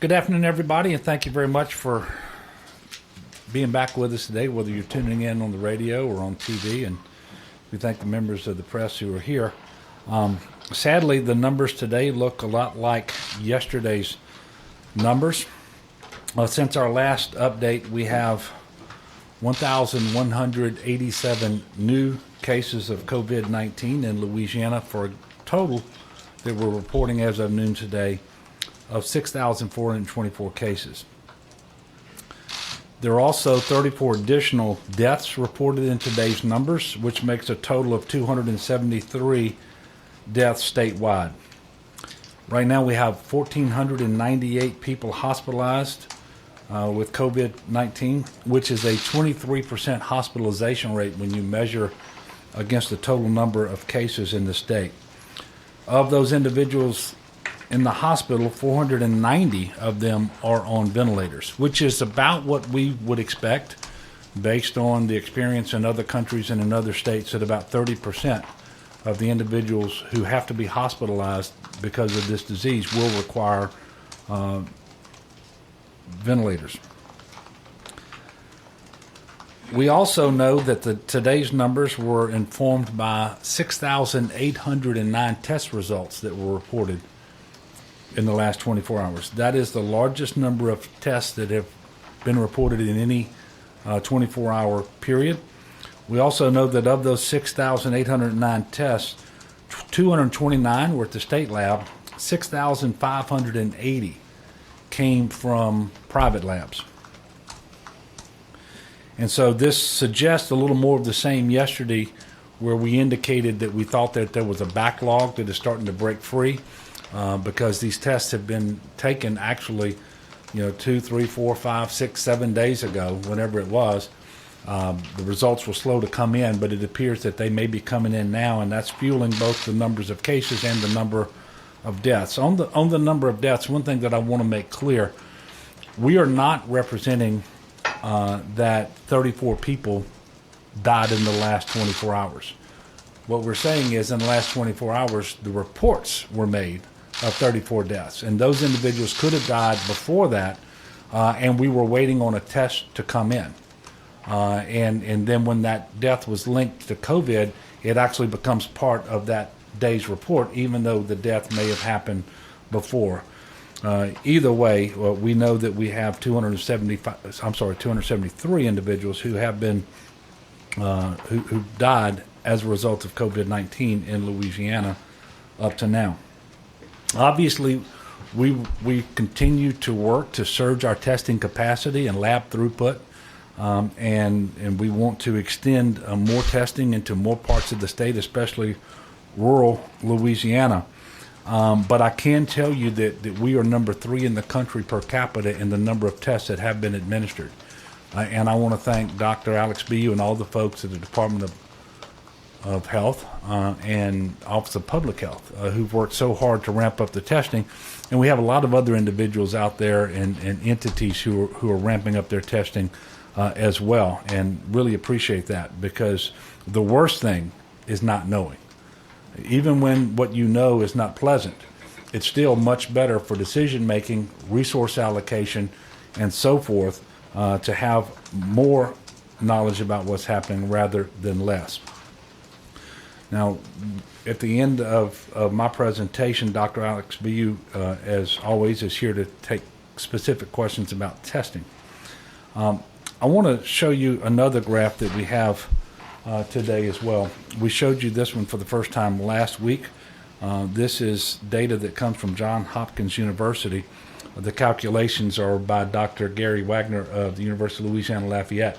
Good afternoon, everybody, and thank you very much for being back with us today, whether you're tuning in on the radio or on TV, and we thank the members of the press who are here. Sadly, the numbers today look a lot like yesterday's numbers. Since our last update, we have 1,187 new cases of COVID-19 in Louisiana for a total that we're reporting as of noon today of 6,424 cases. There are also 34 additional deaths reported in today's numbers, which makes a total of 273 deaths statewide. Right now we have 1,498 people hospitalized with COVID-19, which is a 23% hospitalization rate when you measure against the total number of cases in the state. Of those individuals in the hospital, 490 of them are on ventilators, which is about what we would expect based on the experience in other countries and in other states, that about 30% of the individuals who have to be hospitalized because of this disease will require ventilators. We also know that today's numbers were informed by 6,809 test results that were reported in the last 24 hours. That is the largest number of tests that have been reported in any 24-hour period. We also know that of those 6,809 tests, 229 were at the state lab, 6,580 came from private labs. And so this suggests a little more of the same yesterday, where we indicated that we thought that there was a backlog that is starting to break free. Because these tests have been taken actually, 2, 3, 4, 5, 6, 7 days ago, whenever it was. The results were slow to come in, but it appears that they may be coming in now, and that's fueling both the numbers of cases and the number of deaths. On the number of deaths, one thing that I want to make clear, we are not representing that 34 people died in the last 24 hours. What we're saying is in the last 24 hours, the reports were made of 34 deaths, and those individuals could have died before that, and we were waiting on a test to come in. And then when that death was linked to COVID, it actually becomes part of that day's report, even though the death may have happened before. Either way, we know that we have 273 individuals who have been who died as a result of COVID-19 in Louisiana up to now. Obviously, we continue to work to surge our testing capacity and lab throughput, and we want to extend more testing into more parts of the state, especially rural Louisiana. But I can tell you that we are number 3 in the country per capita in the number of tests that have been administered. And I want to thank Dr. Alex Bu and all the folks at the Department of Health and Office of Public Health who've worked so hard to ramp up the testing. And we have a lot of other individuals out there and entities who are ramping up their testing as well, and really appreciate that, because the worst thing is not knowing. Even when what you know is not pleasant, it's still much better for decision making, resource allocation, and so forth, to have more knowledge about what's happening rather than less. Now, at the end of my presentation, Dr. Alex Bu, as always, is here to take specific questions about testing. I want to show you another graph that we have today as well. We showed you this one for the first time last week. This is data that comes from Johns Hopkins University. The calculations are by Dr. Gary Wagner of the University of Louisiana Lafayette.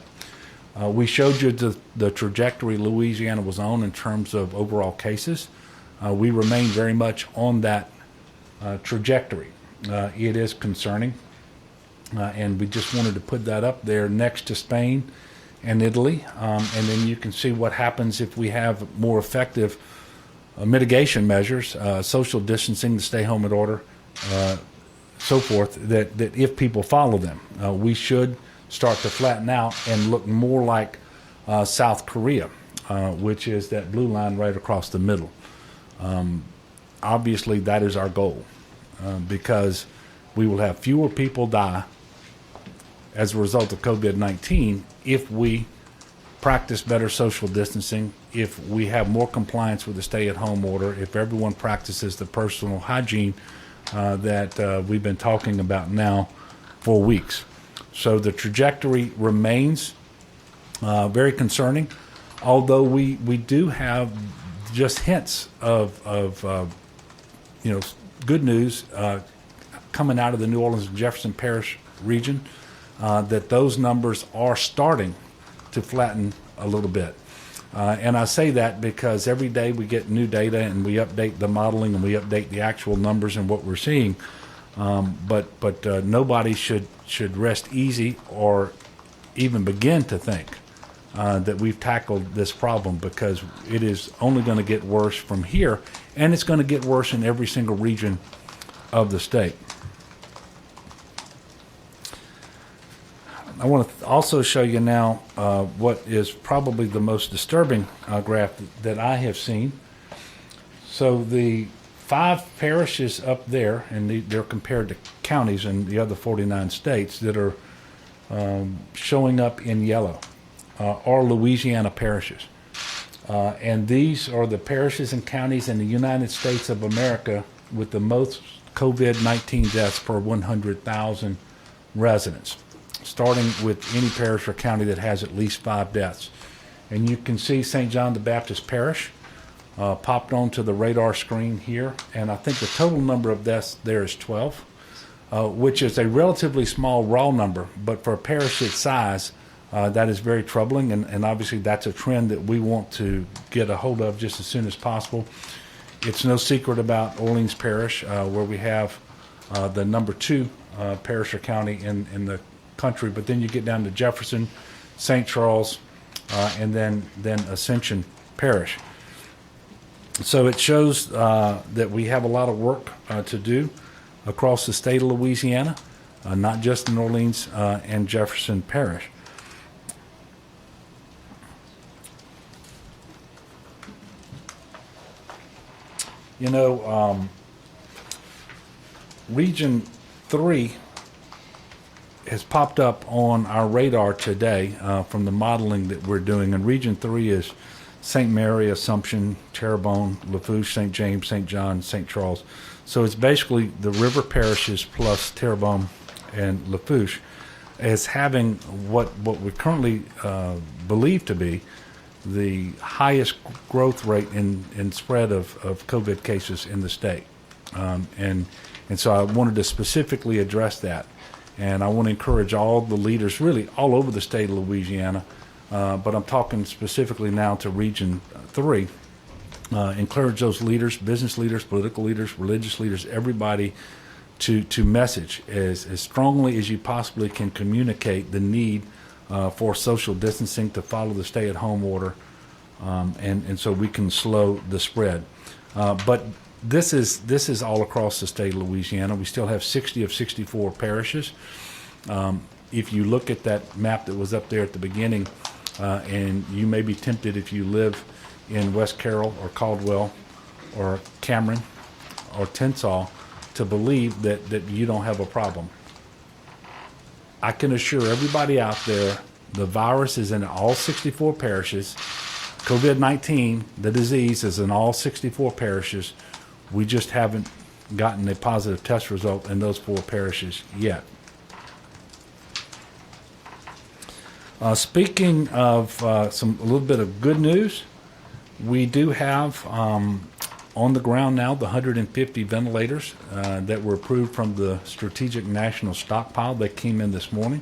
We showed you the trajectory Louisiana was on in terms of overall cases. We remain very much on that trajectory. It is concerning, and we just wanted to put that up there next to Spain and Italy, and then you can see what happens if we have more effective mitigation measures, social distancing, the stay home in order, so forth, that if people follow them, we should start to flatten out and look more like South Korea, which is that blue line right across the middle. Obviously, that is our goal, because we will have fewer people die as a result of COVID-19 if we practice better social distancing, if we have more compliance with the stay-at-home order, if everyone practices the personal hygiene that we've been talking about now for weeks. So the trajectory remains very concerning, although we do have just hints of good news coming out of the New Orleans and Jefferson Parish region, that those numbers are starting to flatten a little bit. And I say that because every day we get new data and we update the modeling and we update the actual numbers and what we're seeing. But nobody should rest easy or even begin to think that we've tackled this problem, because it is only going to get worse from here, and it's going to get worse in every single region of the state. I want to also show you now what is probably the most disturbing graph that I have seen. So the 5 parishes up there, and they're compared to counties in the other 49 states that are showing up in yellow, are Louisiana parishes. And these are the parishes and counties in the United States of America with the most COVID-19 deaths per 100,000 residents, starting with any parish or county that has at least 5 deaths. And you can see St. John the Baptist Parish popped onto the radar screen here, and I think the total number of deaths there is 12, which is a relatively small raw number, but for a parish its size, that is very troubling, and obviously that's a trend that we want to get a hold of just as soon as possible. It's no secret about Orleans Parish, where we have the number 2 parish or county in the country, but then you get down to Jefferson, St. Charles, and then Ascension Parish. So it shows that we have a lot of work to do across the state of Louisiana, not just in Orleans and Jefferson Parish. Region 3 has popped up on our radar today from the modeling that we're doing. And Region 3 is St. Mary, Assumption, Terrebonne, Lafourche, St. James, St. John, St. Charles. So it's basically the river parishes plus Terrebonne and Lafourche as having what we currently believe to be the highest growth rate in spread of COVID cases in the state. And so I wanted to specifically address that. And I want to encourage all the leaders, really all over the state of Louisiana, but I'm talking specifically now to Region 3, encourage those leaders, business leaders, political leaders, religious leaders, everybody to message as strongly as you possibly can communicate the need for social distancing, to follow the stay-at-home order, and so we can slow the spread. But this is all across the state of Louisiana. We still have 60 of 64 parishes. If you look at that map that was up there at the beginning, and you may be tempted if you live in West Carroll or Caldwell or Cameron or Tensall to believe that you don't have a problem. I can assure everybody out there the virus is in all 64 parishes. COVID-19, the disease, is in all 64 parishes. We just haven't gotten a positive test result in those 4 parishes yet. Speaking of a little bit of good news, we do have on the ground now the 150 ventilators that were approved from the Strategic National Stockpile that came in this morning.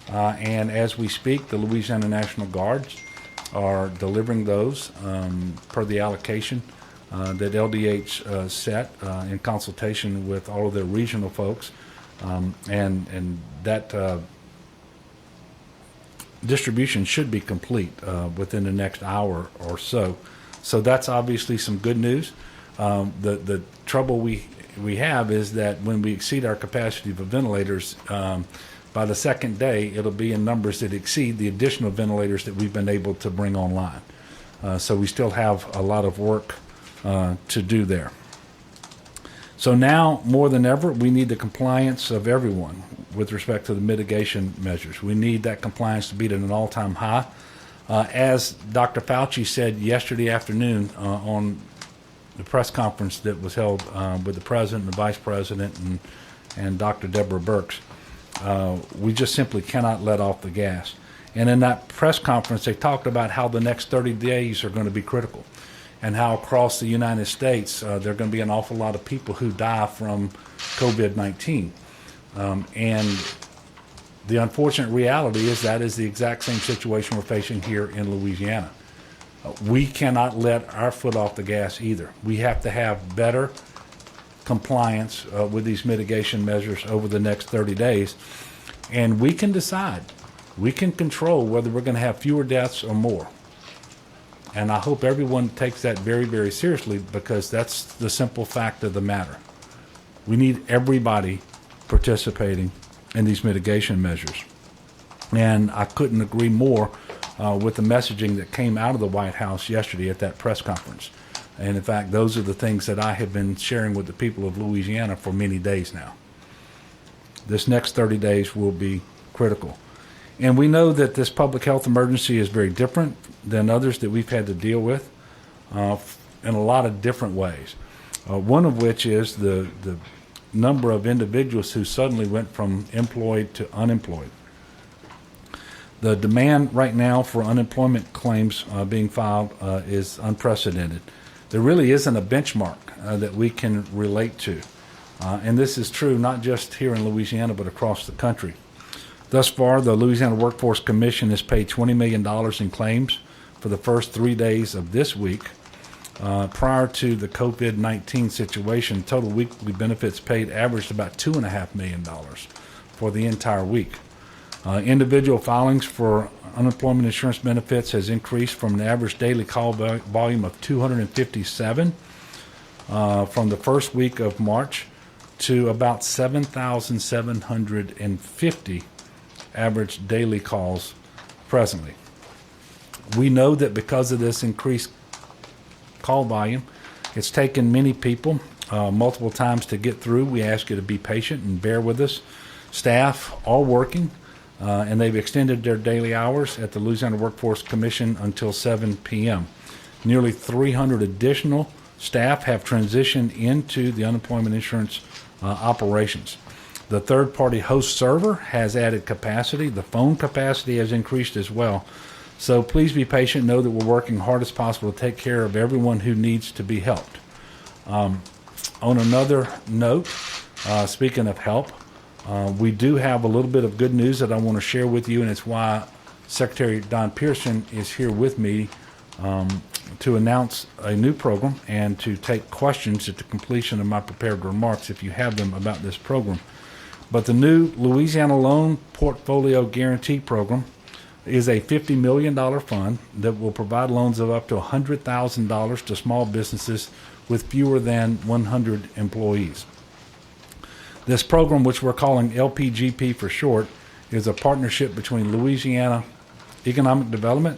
And as we speak, the Louisiana National Guards are delivering those per the allocation that LDH set in consultation with all of their regional folks. And that distribution should be complete within the next hour or so. So that's obviously some good news. The trouble we have is that when we exceed our capacity for ventilators, by the second day, it'll be in numbers that exceed the additional ventilators that we've been able to bring online. So we still have a lot of work to do there. So now, more than ever, we need the compliance of everyone with respect to the mitigation measures. We need that compliance to be at an all-time high. As Dr. Fauci said yesterday afternoon on the press conference that was held with the President and the Vice President and Dr. Deborah Birx, we just simply cannot let off the gas. And in that press conference, they talked about how the next 30 days are going to be critical, and how across the United States there are going to be an awful lot of people who die from COVID-19. And the unfortunate reality is that is the exact same situation we're facing here in Louisiana. We cannot let our foot off the gas either. We have to have better compliance with these mitigation measures over the next 30 days. And we can decide, we can control whether we're going to have fewer deaths or more. And I hope everyone takes that very, very seriously, because that's the simple fact of the matter. We need everybody participating in these mitigation measures. And I couldn't agree more with the messaging that came out of the White House yesterday at that press conference. And in fact, those are the things that I have been sharing with the people of Louisiana for many days now. This next 30 days will be critical. And we know that this public health emergency is very different than others that we've had to deal with in a lot of different ways. One of which is the number of individuals who suddenly went from employed to unemployed. The demand right now for unemployment claims being filed is unprecedented. There really isn't a benchmark that we can relate to. And this is true not just here in Louisiana, but across the country. Thus far, the Louisiana Workforce Commission has paid $20 million in claims for the first 3 days of this week. Prior to the COVID-19 situation, total weekly benefits paid averaged about $2.5 million for the entire week. Individual filings for unemployment insurance benefits has increased from an average daily call volume of 257 from the first week of March to about 7,750 average daily calls presently. We know that because of this increased call volume, it's taken many people multiple times to get through. We ask you to be patient and bear with us. Staff are working, and they've extended their daily hours at the Louisiana Workforce Commission until 7 p.m. Nearly 300 additional staff have transitioned into the unemployment insurance operations. The third-party host server has added capacity. The phone capacity has increased as well. So please be patient. Know that we're working hard as possible to take care of everyone who needs to be helped. On another note, speaking of help, we do have a little bit of good news that I want to share with you, and it's why Secretary Don Pearson is here with me to announce a new program and to take questions at the completion of my prepared remarks if you have them about this program. But the new Louisiana Loan Portfolio Guarantee Program is a $50 million fund that will provide loans of up to $100,000 to small businesses with fewer than 100 employees. This program, which we're calling LPGP for short, is a partnership between Louisiana Economic Development,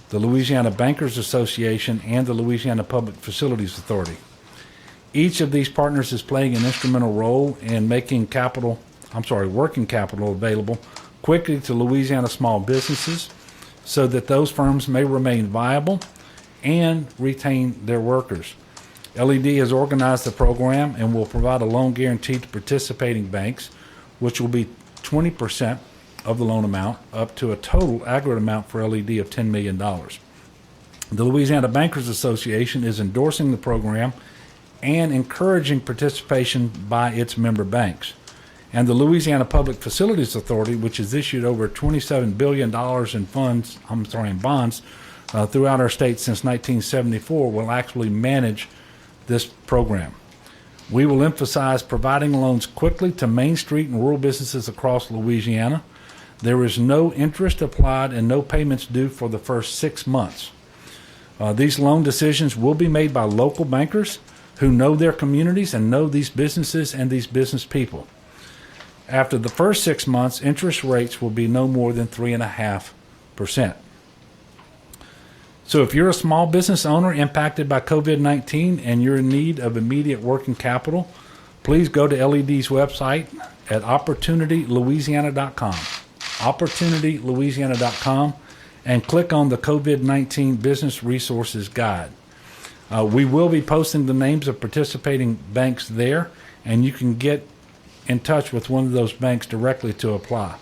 the Louisiana Bankers Association, and the Louisiana Public Facilities Authority. Each of these partners is playing an instrumental role in making working capital available quickly to Louisiana small businesses so that those firms may remain viable and retain their workers. LED has organized the program and will provide a loan guarantee to participating banks, which will be 20% of the loan amount, up to a total aggregate amount for LED of $10 million. The Louisiana Bankers Association is endorsing the program and encouraging participation by its member banks. And the Louisiana Public Facilities Authority, which has issued over $27 billion in bonds throughout our state since 1974, will actually manage this program. We will emphasize providing loans quickly to Main Street and rural businesses across Louisiana. There is no interest applied and no payments due for the first 6 months. These loan decisions will be made by local bankers who know their communities and know these businesses and these business people. After the first 6 months, interest rates will be no more than 3.5%. So if you're a small business owner impacted by COVID-19 and you're in need of immediate working capital, please go to LED's website at opportunitylouisiana.com, opportunitylouisiana.com, and click on the COVID-19 Business Resources Guide. We will be posting the names of participating banks there, and you can get in touch with one of those banks directly to apply.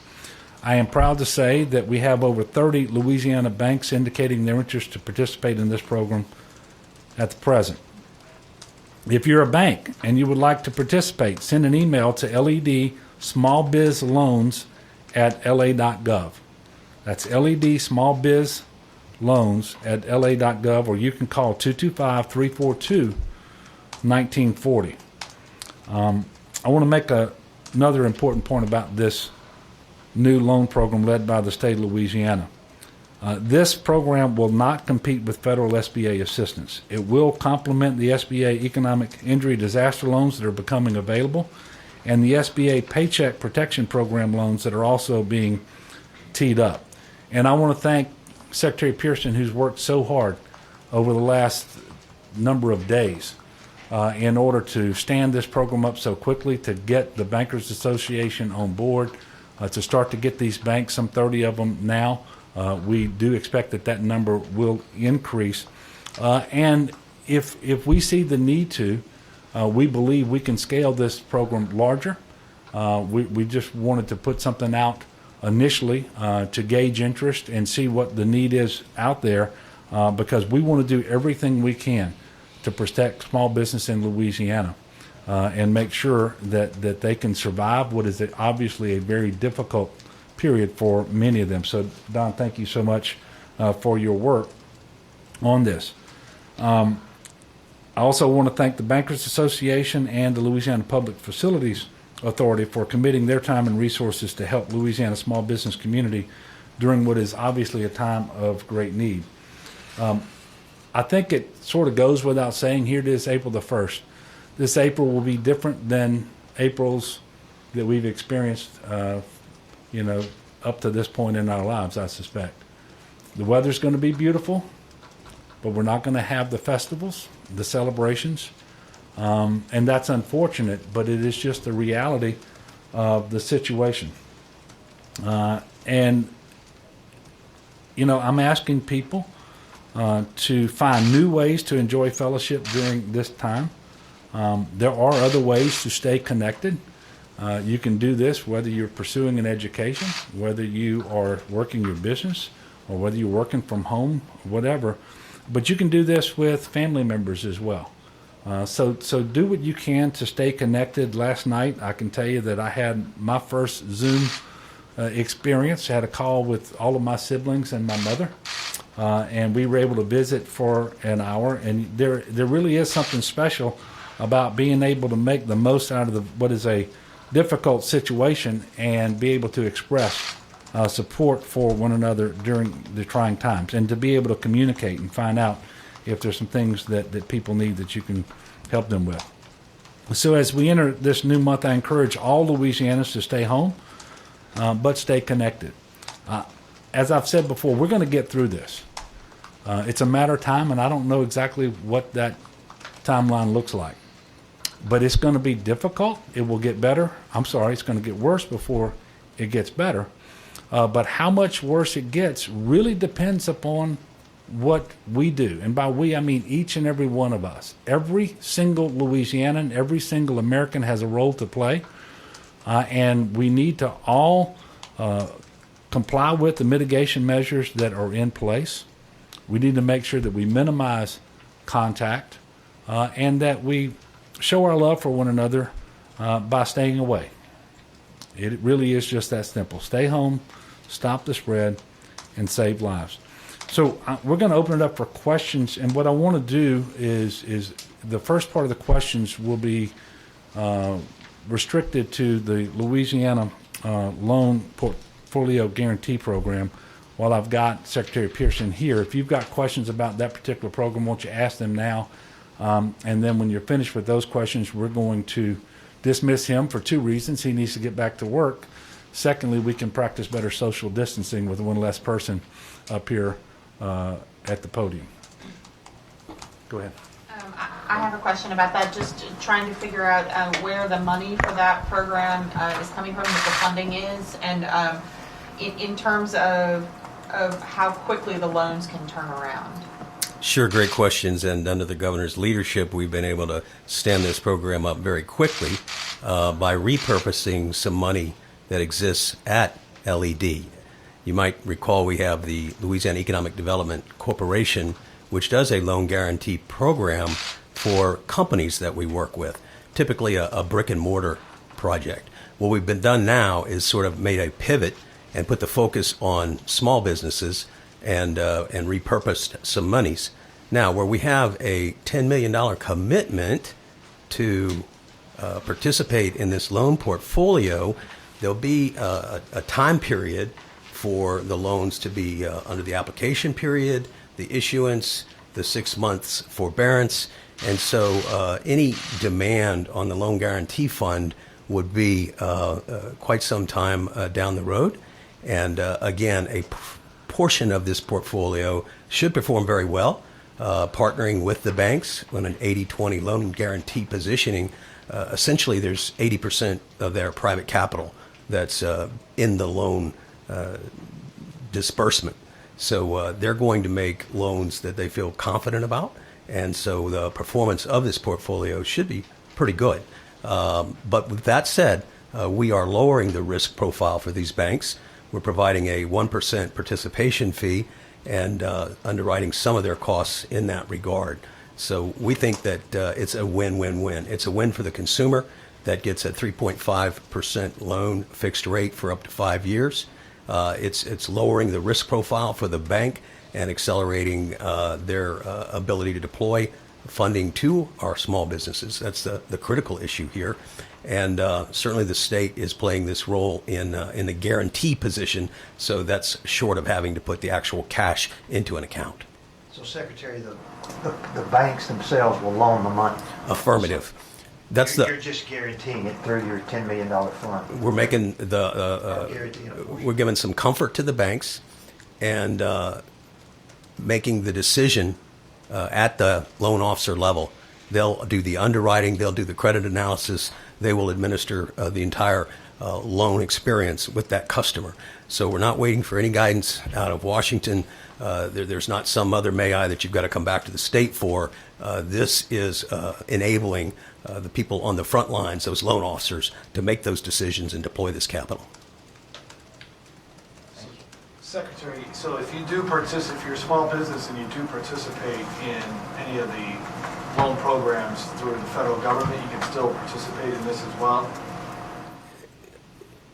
I am proud to say that we have over 30 Louisiana banks indicating their interest to participate in this program at the present. If you're a bank and you would like to participate, send an email to ledsmallbizloans@la.gov. That's ledsmallbizloans@la.gov, or you can call 225-342-1940. I want to make another important point about this new loan program led by the state of Louisiana. This program will not compete with federal SBA assistance. It will complement the SBA economic injury disaster loans that are becoming available and the SBA Paycheck Protection Program loans that are also being teed up. And I want to thank Secretary Pearson, who's worked so hard over the last number of days in order to stand this program up so quickly, to get the Bankers Association on board, to start to get these banks, some 30 of them now. We do expect that number will increase. And if we see the need to, we believe we can scale this program larger. We just wanted to put something out initially to gauge interest and see what the need is out there, because we want to do everything we can to protect small business in Louisiana and make sure that they can survive what is obviously a very difficult period for many of them. So, Don, thank you so much for your work on this. I also want to thank the Bankers Association and the Louisiana Public Facilities Authority for committing their time and resources to help Louisiana small business community during what is obviously a time of great need. I think it sort of goes without saying, here it is, April the 1st. This April will be different than Aprils that we've experienced, up to this point in our lives, I suspect. The weather's going to be beautiful, but we're not going to have the festivals, the celebrations, and that's unfortunate, but it is just the reality of the situation. I'm asking people to find new ways to enjoy fellowship during this time. There are other ways to stay connected. You can do this whether you're pursuing an education, whether you are working your business, or whether you're working from home, whatever. But you can do this with family members as well. So do what you can to stay connected. Last night, I can tell you that I had my first Zoom experience. I had a call with all of my siblings and my mother, and we were able to visit for an hour. And there really is something special about being able to make the most out of what is a difficult situation and be able to express support for one another during the trying times, and to be able to communicate and find out if there's some things that people need that you can help them with. So as we enter this new month, I encourage all Louisianans to stay home, but stay connected. As I've said before, we're going to get through this. It's a matter of time, and I don't know exactly what that timeline looks like. But it's going to be difficult. It will get better. It's going to get worse before it gets better. But how much worse it gets really depends upon what we do. And by we, I mean each and every one of us. Every single Louisianan, every single American has a role to play. And we need to all comply with the mitigation measures that are in place. We need to make sure that we minimize contact and that we show our love for one another by staying away. It really is just that simple. Stay home, stop the spread, and save lives. So we're going to open it up for questions, and what I want to do is the first part of the questions will be restricted to the Louisiana Loan Portfolio Guarantee Program. While I've got Secretary Pearson here, if you've got questions about that particular program, won't you ask them now? And then when you're finished with those questions, we're going to dismiss him for two reasons. He needs to get back to work. Secondly, we can practice better social distancing with one less person up here at the podium. Go ahead. I have a question about that, just trying to figure out where the money for that program is coming from, what the funding is, and in terms of how quickly the loans can turn around. Sure, great questions. And under the governor's leadership, we've been able to stand this program up very quickly by repurposing some money that exists at LED. You might recall we have the Louisiana Economic Development Corporation, which does a loan guarantee program for companies that we work with, typically a brick and mortar project. What we've been done now is sort of made a pivot and put the focus on small businesses and repurposed some monies. Now, where we have a $10 million commitment to participate in this loan portfolio, there'll be a time period for the loans to be under the application period, the issuance, the 6 months forbearance, and so any demand on the loan guarantee fund would be quite some time down the road. And again, a portion of this portfolio should perform very well, partnering with the banks on an 80-20 loan guarantee positioning. Essentially, there's 80% of their private capital that's in the loan disbursement. So they're going to make loans that they feel confident about, and so the performance of this portfolio should be pretty good. But with that said, we are lowering the risk profile for these banks. We're providing a 1% participation fee and underwriting some of their costs in that regard. So we think that it's a win-win-win. It's a win for the consumer that gets a 3.5% loan fixed rate for up to 5 years. It's lowering the risk profile for the bank and accelerating their ability to deploy funding to our small businesses. That's the critical issue here. And certainly the state is playing this role in the guarantee position, so that's short of having to put the actual cash into an account. So, Secretary, the banks themselves will loan the money? Affirmative. So you're just guaranteeing it through your $10 million fund? We're making we're giving some comfort to the banks and making the decision at the loan officer level. They'll do the underwriting, they'll do the credit analysis, they will administer the entire loan experience with that customer. So we're not waiting for any guidance out of Washington. There's not some other may-I that you've got to come back to the state for. This is enabling the people on the front lines, those loan officers, to make those decisions and deploy this capital. Secretary, so if you do participate, if you're a small business and you do participate in any of the loan programs through the federal government, you can still participate in this as well?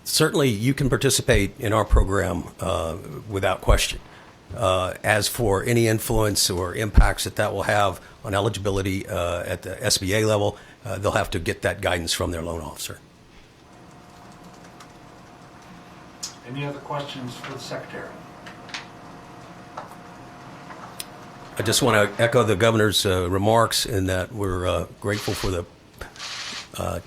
Certainly, you can participate in our program without question. As for any influence or impacts that will have on eligibility at the SBA level, they'll have to get that guidance from their loan officer. Any other questions for the Secretary? I just want to echo the governor's remarks in that we're grateful for the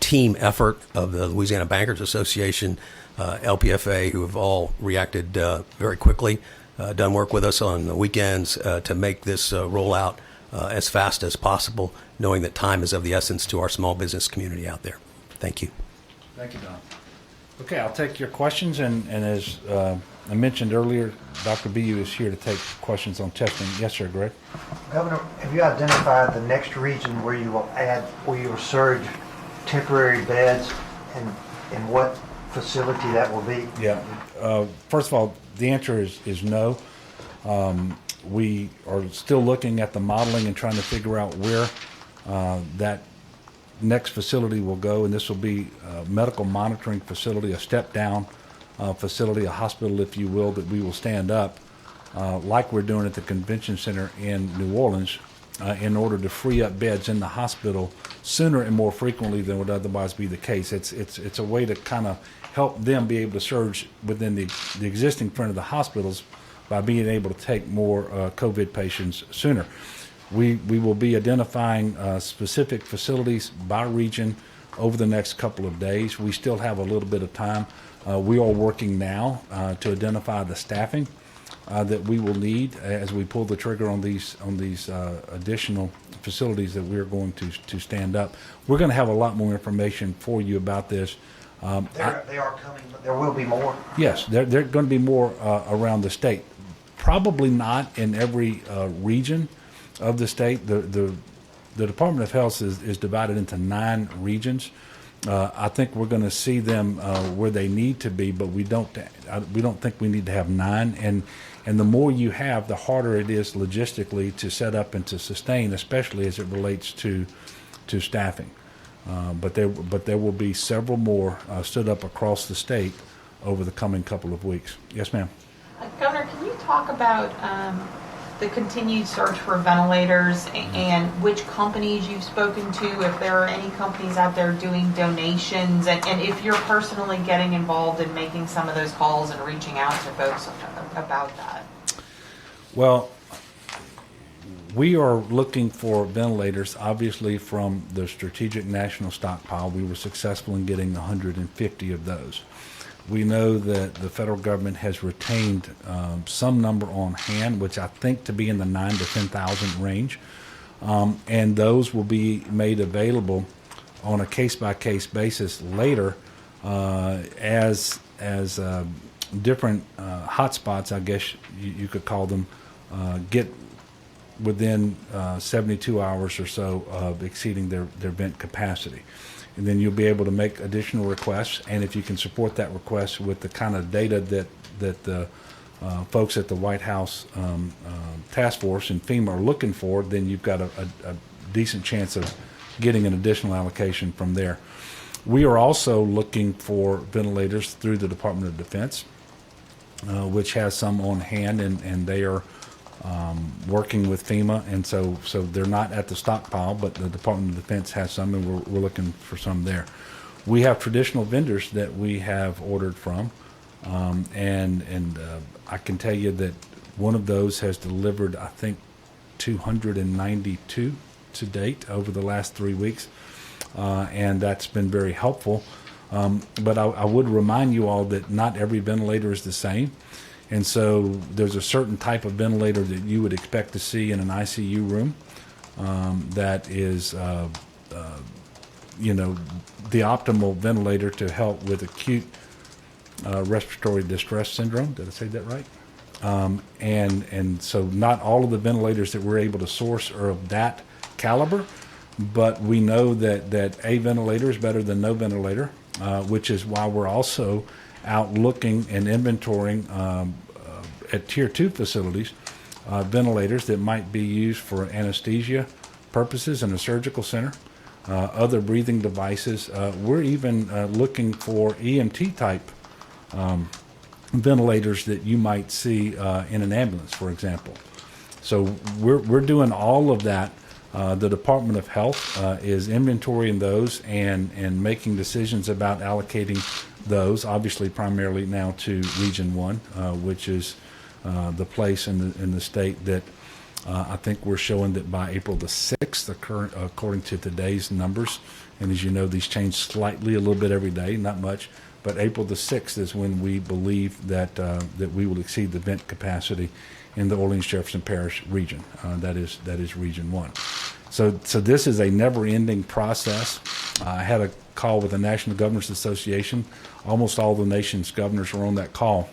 team effort of the Louisiana Bankers Association, LPFA, who have all reacted very quickly, done work with us on the weekends to make this roll out as fast as possible, knowing that time is of the essence to our small business community out there. Thank you. Thank you, Don. Okay, I'll take your questions, and as I mentioned earlier, Dr. BU is here to take questions on testing. Yes, sir, Greg? Governor, have you identified the next region where you will surge temporary beds, and what facility that will be? Yeah. First of all, the answer is no. We are still looking at the modeling and trying to figure out where that next facility will go, and this will be a medical monitoring facility, a step-down facility, a hospital, if you will, that we will stand up like we're doing at the convention center in New Orleans in order to free up beds in the hospital sooner and more frequently than would otherwise be the case. It's a way to kind of help them be able to surge within the existing front of the hospitals by being able to take more COVID patients sooner. We will be identifying specific facilities by region over the next couple of days. We still have a little bit of time. We are working now to identify the staffing that we will need as we pull the trigger on these additional facilities that we're going to stand up. We're going to have a lot more information for you about this. They are coming, but there will be more. Yes, there are going to be more around the state. Probably not in every region of the state. The Department of Health is divided into 9 regions. I think we're going to see them where they need to be, but we don't think we need to have 9. And the more you have, the harder it is logistically to set up and to sustain, especially as it relates to staffing. But there will be several more stood up across the state over the coming couple of weeks. Yes, ma'am. Governor, can you talk about the continued search for ventilators and which companies you've spoken to, if there are any companies out there doing donations, and if you're personally getting involved in making some of those calls and reaching out to folks about that? Well, we are looking for ventilators, obviously, from the Strategic National Stockpile. We were successful in getting 150 of those. We know that the federal government has retained some number on hand, which I think to be in the 9,000 to 10,000 range, and those will be made available on a case-by-case basis later as different hotspots, I guess you could call them, get within 72 hours or so of exceeding their vent capacity. And then you'll be able to make additional requests, and if you can support that request with the kind of data that the folks at the White House Task Force and FEMA are looking for, then you've got a decent chance of getting an additional allocation from there. We are also looking for ventilators through the Department of Defense, which has some on hand, and they are working with FEMA, and so they're not at the stockpile, but the Department of Defense has some, and we're looking for some there. We have traditional vendors that we have ordered from, and I can tell you that one of those has delivered, I think, 292 to date over the last 3 weeks, and that's been very helpful. But I would remind you all that not every ventilator is the same. And so there's a certain type of ventilator that you would expect to see in an ICU room that is, the optimal ventilator to help with acute respiratory distress syndrome. Did I say that right? And so not all of the ventilators that we're able to source are of that caliber, but we know that a ventilator is better than no ventilator, which is why we're also out looking and inventorying at Tier 2 facilities ventilators that might be used for anesthesia purposes in a surgical center, other breathing devices. We're even looking for EMT type ventilators that you might see in an ambulance, for example. So we're doing all of that. The Department of Health is inventorying those and making decisions about allocating those, obviously primarily now to Region 1, which is the place in the state that I think we're showing that by April the 6th, according to today's numbers, and as you know, these change slightly a little bit every day, not much, but April the 6th is when we believe that we will exceed the vent capacity in the Orleans-Jefferson Parish region. That is Region 1. So this is a never-ending process. I had a call with the National Governors Association. Almost all the nation's governors were on that call,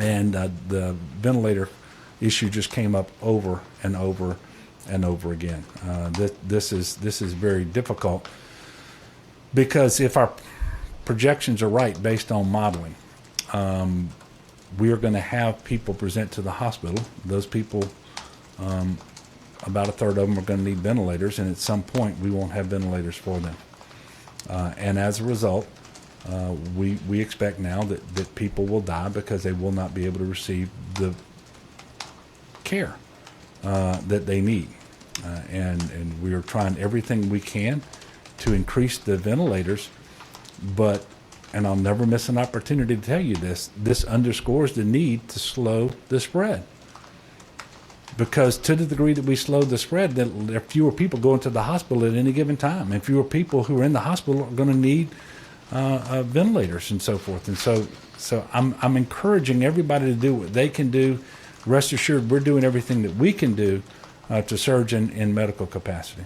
and the ventilator issue just came up over and over and over again. This is very difficult because if our projections are right based on modeling, we are going to have people present to the hospital. Those people, about a third of them are going to need ventilators, and at some point we won't have ventilators for them. And as a result, we expect now that people will die because they will not be able to receive the care that they need. And we are trying everything we can to increase the ventilators, but, and I'll never miss an opportunity to tell you this underscores the need to slow the spread. Because to the degree that we slow the spread, there are fewer people going to the hospital at any given time, and fewer people who are in the hospital are going to need ventilators and so forth. And so I'm encouraging everybody to do what they can do. Rest assured, we're doing everything that we can do to surge in medical capacity.